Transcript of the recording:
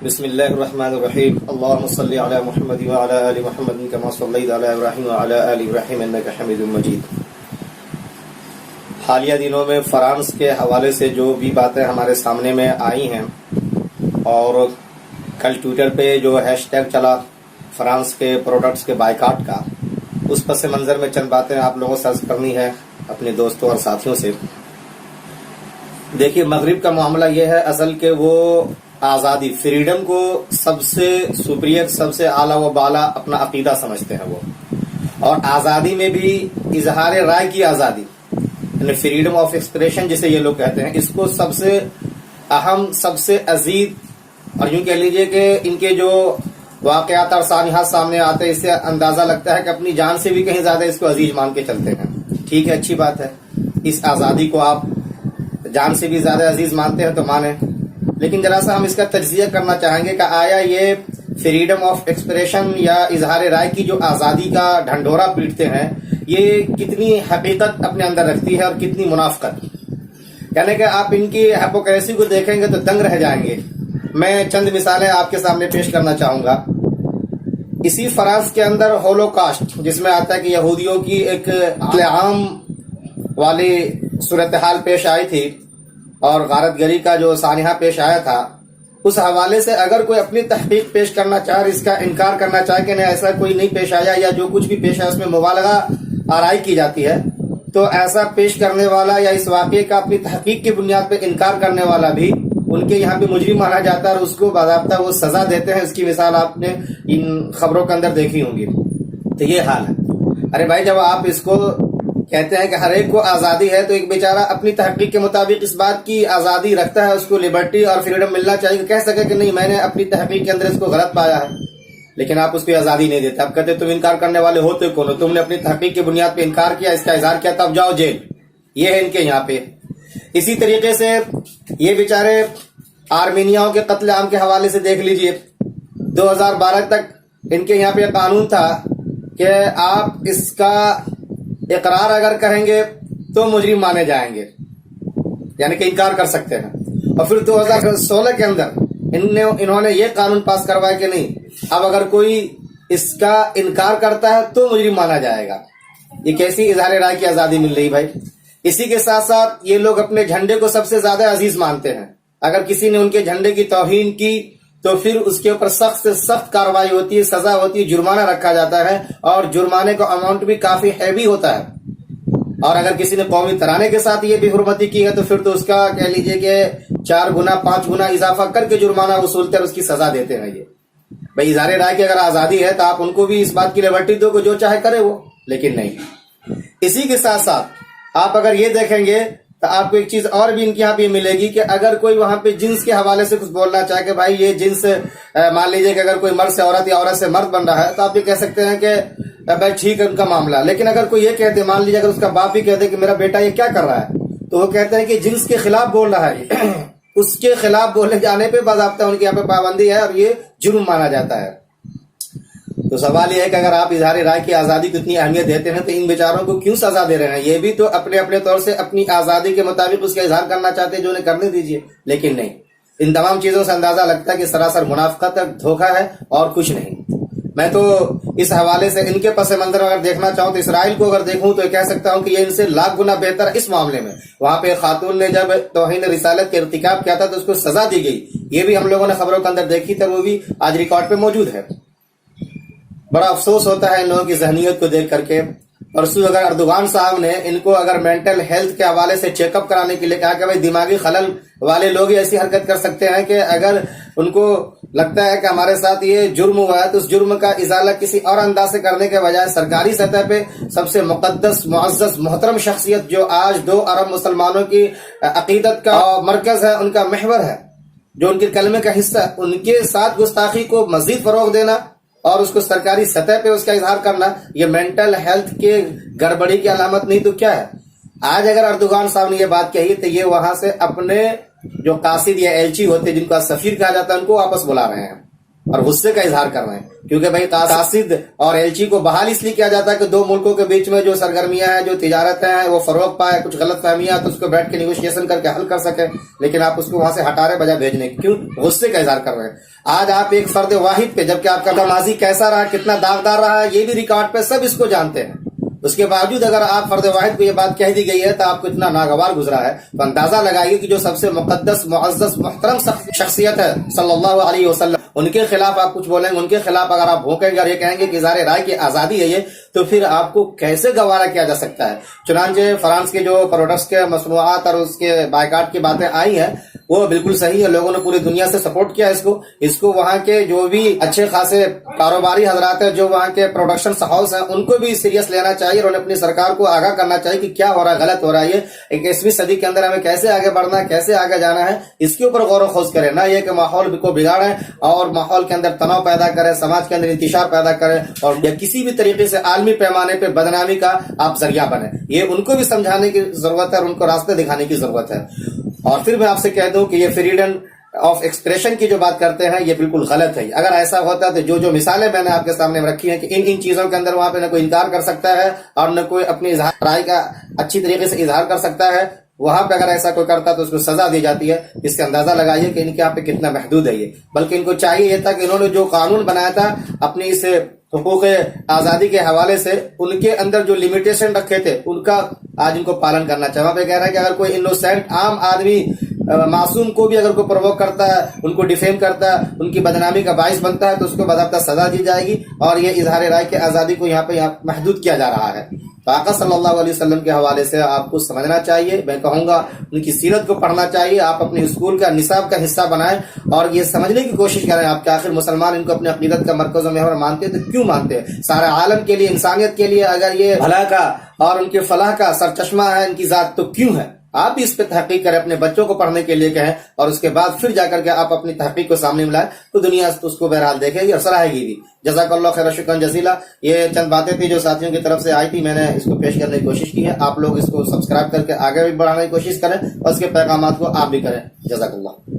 بسم اللہ الرحمن الرحیم اللهم صل علی محمد وعلی آل محمد کما صلیت علی ابراہیم وعلی آل ابراہیم انک حمید مجید۔ حالیہ دنوں میں فرانس کے حوالے سے جو بھی باتیں ہمارے سامنے میں آئی ہیں، اور کل ٹویٹر پہ جو ہیش ٹیگ چلا فرانس کے پروڈکٹس کے بائیکاٹ کا، اس پس منظر میں چند باتیں آپ لوگوں سے عرض کرنی ہے اپنے دوستوں اور ساتھیوں سے۔ دیکھیے، مغرب کا معاملہ یہ ہے اصل کہ وہ آزادی، فریڈم کو سب سے سپریئر، سب سے اعلیٰ و بالا اپنا عقیدہ سمجھتے ہیں وہ، اور آزادی میں بھی اظہار رائے کی آزادی، یعنی فریڈم آف ایکسپریشن جسے یہ لوگ کہتے ہیں، اس کو سب سے اہم، سب سے عزیز، اور یوں کہہ لیجئے کہ ان کے جو واقعات اور سانحات سامنے آتے ہیں اس سے اندازہ لگتا ہے کہ اپنی جان سے بھی کہیں زیادہ اس کو عزیز مان کے چلتے ہیں۔ ٹھیک ہے، اچھی بات ہے، اس آزادی کو آپ جان سے بھی زیادہ عزیز مانتے ہیں تو مانیں، لیکن ذرا سا ہم اس کا تجزیہ کرنا چاہیں گے کہ آیا یہ فریڈم آف ایکسپریشن یا اظہار رائے کی جو آزادی کا ڈھنڈورا پیٹتے ہیں، یہ کتنی حقیقت اپنے اندر رکھتی ہے اور کتنی منافقت، یعنی کہ آپ ان کی ہپوکریسی کو دیکھیں گے تو دنگ رہ جائیں گے۔ میں چند مثالیں آپ کے سامنے پیش کرنا چاہوں گا۔ اسی فرانس کے اندر ہولوکاسٹ، جس میں آتا ہے کہ یہودیوں کی ایک عام والی صورتحال پیش آئی تھی اور غارت گری کا جو سانحہ پیش آیا تھا، اس حوالے سے اگر کوئی اپنی تحقیق پیش کرنا چاہے اور اس کا انکار کرنا چاہے کہ نہیں ایسا کوئی نہیں پیش آیا، یا جو کچھ بھی پیش آیا اس میں مبالغہ آرائی کی جاتی ہے، تو ایسا پیش کرنے والا یا اس واقعے کا اپنی تحقیق کی بنیاد پہ انکار کرنے والا بھی ان کے یہاں پہ مجرم مانا جاتا ہے، اور اس کو باضابطہ وہ سزا دیتے ہیں۔ اس کی مثال آپ نے ان خبروں کے اندر دیکھی ہوں گی۔ تو یہ حال ہے۔ ارے بھائی، جب آپ اس کو کہتے ہیں کہ ہر ایک کو آزادی ہے، تو ایک بیچارہ اپنی تحقیق کے مطابق اس بات کی آزادی رکھتا ہے، اس کو لبرٹی اور فریڈم ملنا چاہیے کہ کہہ سکے کہ نہیں، میں نے اپنی تحقیق کے اندر اس کو غلط پایا ہے، لیکن آپ اس کو آزادی نہیں دیتے۔ آپ کہتے تم انکار کرنے والے ہوتے کون ہو؟ تم نے اپنی تحقیق کی بنیاد پہ انکار کیا، اس کا اظہار کیا، تب جاؤ جیل۔ یہ ہے ان کے یہاں پہ۔ اسی طریقے سے یہ بیچارے آرمینیاؤں کے قتل عام کے حوالے سے دیکھ لیجئے، 2012 تک ان کے یہاں پہ قانون تھا کہ آپ اس کا اقرار اگر کریں گے تو مجرم مانے جائیں گے، یعنی کہ انکار کر سکتے ہیں۔ اور پھر 2016 کے اندر انہوں نے یہ قانون پاس کروایا کہ نہیں، اب اگر کوئی اس کا انکار کرتا ہے تو مجرم مانا جائے گا۔ یہ کیسی اظہار رائے کی آزادی مل رہی بھائی؟ اسی کے ساتھ ساتھ یہ لوگ اپنے جھنڈے کو سب سے زیادہ عزیز مانتے ہیں۔ اگر کسی نے ان کے جھنڈے کی توہین کی تو پھر اس کے اوپر سخت سے سخت کارروائی ہوتی ہے، سزا ہوتی ہے، جرمانہ رکھا جاتا ہے، اور جرمانے کا اماؤنٹ بھی کافی ہیوی ہوتا ہے۔ اور اگر کسی نے قومی ترانے کے ساتھ یہ بے حرمتی کی ہے تو پھر تو اس کا کہہ لیجئے کہ 4 گنا 5 گنا اضافہ کر کے جرمانہ وصولتے اور اس کی سزا دیتے ہیں۔ یہ بھائی، اظہار رائے کی اگر آزادی ہے تو آپ ان کو بھی اس بات کی لبرٹی دو کہ جو چاہے کرے وہ، لیکن نہیں۔ اسی کے ساتھ ساتھ آپ اگر یہ دیکھیں گے تو آپ کو ایک چیز اور بھی ان کے یہاں پہ ملے گی کہ اگر کوئی وہاں پہ جنس کے حوالے سے کچھ بولنا چاہے کہ بھائی یہ جنس، مان لیجئے کہ اگر کوئی مرد سے عورت یا عورت سے مرد بن رہا ہے تو آپ یہ کہہ سکتے ہیں کہ بھائی ٹھیک ہے ان کا معاملہ، لیکن اگر کوئی یہ کہتے، مان لیجیے اگر اس کا باپ بھی کہتے کہ میرا بیٹا یہ کیا کر رہا ہے، تو وہ کہتے ہیں کہ جنس کے خلاف بول رہا ہے، اس کے خلاف بولنے جانے پہ باضابطہ ان کے یہاں پہ پابندی ہے اور یہ جرم مانا جاتا ہے۔ تو سوال یہ ہے کہ اگر آپ اظہار رائے کی آزادی کو اتنی اہمیت دیتے ہیں تو ان بیچاروں کو کیوں سزا دے رہے ہیں؟ یہ بھی تو اپنے اپنے طور سے اپنی آزادی کے مطابق اس کا اظہار کرنا چاہتے ہیں، جو انہیں کرنے دیجیے، لیکن نہیں۔ ان تمام چیزوں سے اندازہ لگتا ہے کہ سراسر منافقت، دھوکہ ہے اور کچھ نہیں۔ میں تو اس حوالے سے ان کے پس منظر اگر دیکھنا چاہوں تو اسرائیل کو اگر دیکھوں تو کہہ سکتا ہوں کہ یہ ان سے لاکھ گنا بہتر اس معاملے میں۔ وہاں پہ خاتون نے جب توہین رسالت کے ارتکاب کیا تھا تو اس کو سزا دی گئی، یہ بھی ہم لوگوں نے خبروں کے اندر دیکھی تھی، وہ بھی آج ریکارڈ پہ موجود ہے۔ بڑا افسوس ہوتا ہے ان لوگوں کی ذہنیت کو دیکھ کر کے۔ پرسوں اگر اردوغان صاحب نے ان کو اگر مینٹل ہیلتھ کے حوالے سے چیک اپ کرانے کے لیے کہا کہ بھائی دماغی خلل والے لوگ ہی ایسی حرکت کر سکتے ہیں کہ اگر ان کو لگتا ہے کہ ہمارے ساتھ یہ جرم ہوا ہے تو اس جرم کا ازالہ کسی اور انداز سے کرنے کے بجائے سرکاری سطح پہ سب سے مقدس، معزز، محترم شخصیت جو آج 2 ارب مسلمانوں کی عقیدت کا مرکز ہے، ان کا محور ہے، جو ان کے کلمے کا حصہ ہے، ان کے ساتھ گستاخی کو مزید فروغ دینا اور اس کو سرکاری سطح پہ اس کا اظہار کرنا، یہ مینٹل ہیلتھ کے گڑبڑی کی علامت نہیں تو کیا ہے؟ آج اگر اردوغان صاحب نے یہ بات کہی تو یہ وہاں سے اپنے جو قاصد یا ایلچی ہوتے جن کا سفیر کہا جاتا ہے ان کو واپس بلا رہے ہیں۔ اور غصے کا اظہار کر رہے ہیں، کیونکہ بھائی قاصد اور ایلچی کو بحال اس لیے کیا جاتا ہے کہ دو ملکوں کے بیچ میں جو سرگرمیاں ہیں، جو تجارت ہیں، وہ فروغ پائے، کچھ غلط فہمیاں تو اس کو بیٹھ کے نیگوشیشن کر کے حل کر سکے، لیکن آپ اس کو وہاں سے ہٹا رہے بجائے بھیجنے کی، کیوں؟ غصے کا اظہار کر رہے ہیں۔ آج آپ ایک فرد واحد پہ، جبکہ آپ کا ماضی کیسا رہا، کتنا داغدار رہا ہے، یہ بھی ریکارڈ پہ سب اس کو جانتے ہیں، اس کے باوجود اگر آپ فرد واحد کو یہ بات کہہ دی گئی ہے تو آپ کو اتنا ناگوار گزرا ہے، تو اندازہ لگائیے کہ جو سب سے مقدس معزز محترم شخصیت ہے صلی اللہ علیہ وسلم، ان کے خلاف آپ کچھ بولیں گے، ان کے خلاف اگر آپ بھونکیں گے اور یہ کہیں گے کہ اظہار رائے کی آزادی ہے یہ، تو پھر آپ کو کیسے گوارا کیا جا سکتا ہے؟ چنانچہ فرانس کے جو پروڈکٹس کے مصنوعات اور اس کے بائیکاٹ کی باتیں آئی ہیں وہ بالکل صحیح ہے، لوگوں نے پوری دنیا سے سپورٹ کیا اس کو وہاں کے جو بھی اچھے خاصے کاروباری حضرات ہیں، جو وہاں کے پروڈکشن ہاؤس ہیں، ان کو بھی سیریس لینا چاہیے اور انہیں اپنی سرکار کو آگاہ کرنا چاہیے کہ کیا ہو رہا ہے، غلط ہو رہا ہے، یہ 21ویں صدی کے اندر ہمیں کیسے آگے بڑھنا ہے، کیسے آگے جانا ہے، اس کے اوپر غور و خوض کریں، نہ یہ کہ ماحول کو بگاڑیں اور ماحول کے اندر تناؤ پیدا کریں، سماج کے اندر انتشار پیدا کریں اور کسی بھی طریقے سے عالمی پیمانے پہ بدنامی کا آپ ذریعہ بنیں۔ یہ ان کو بھی سمجھانے کی ضرورت ہے اور ان کو راستے دکھانے کی ضرورت ہے۔ اور پھر میں آپ سے کہہ دوں کہ یہ فریڈم آف ایکسپریشن کی جو بات کرتے ہیں یہ بالکل غلط ہے۔ اگر ایسا ہوتا تو جو مثالیں میں نے آپ کے سامنے رکھی ہیں کہ ان چیزوں کے اندر وہاں پہ نہ کوئی انکار کر سکتا ہے اور نہ کوئی اپنی اظہار رائے کا اچھی طریقے سے اظہار کر سکتا ہے، وہاں پہ اگر ایسا کوئی کرتا تو اس کو سزا دی جاتی ہے۔ اس سے اندازہ لگائیے کہ ان کے یہاں پہ کتنا محدود ہے یہ، بلکہ ان کو چاہیے یہ تھا کہ انہوں نے جو قانون بنایا تھا اپنی اس حقوق آزادی کے حوالے سے، ان کے اندر جو لمیٹیشن رکھے تھے ان کا آج ان کو پالن کرنا چاہیے۔ وہاں پہ کہہ رہا ہے کہ اگر کوئی انوسینٹ عام آدمی معصوم کو بھی اگر کوئی پرووک کرتا ہے، ان کو ڈیفیم کرتا ہے، ان کی بدنامی کا باعث بنتا ہے تو اس کو باضابطہ سزا دی جائے گی، اور یہ اظہار رائے کی آزادی کو یہاں پہ محدود کیا جا رہا ہے۔ تو آقا صلی اللہ علیہ وسلم کے حوالے سے آپ کو سمجھنا چاہیے، میں کہوں گا ان کی سیرت کو پڑھنا چاہیے، آپ اپنے اسکول کا نصاب کا حصہ بنائیں اور یہ سمجھنے کی کوشش کریں آپ کہ آخر مسلمان ان کو اپنے عقیدت کا مرکز و محور مانتے ہیں تو کیوں مانتے ہیں؟ سارے عالم کے لیے، انسانیت کے لیے اگر یہ بھلا کا اور ان کے فلاح کا سرچشمہ ہے ان کی ذات تو کیوں ہے؟ آپ بھی اس پہ تحقیق کریں، اپنے بچوں کو پڑھنے کے لیے کہیں اور اس کے بعد پھر جا کر کے آپ اپنی تحقیق کو سامنے ملائیں تو دنیا اس کو بہرحال دیکھے گی اور سراہے گی بھی۔ جزاک اللہ خیر، شکرا جزیلا۔ یہ چند باتیں تھی جو ساتھیوں کی طرف سے آئی تھی، میں نے اس کو پیش کرنے کی کوشش کی ہے۔ آپ لوگ اس کو سبسکرائب کر کے آگے بھی بڑھانے کی کوشش کریں اور اس کے پیغامات کو آپ بھی کریں۔ جزاک اللہ۔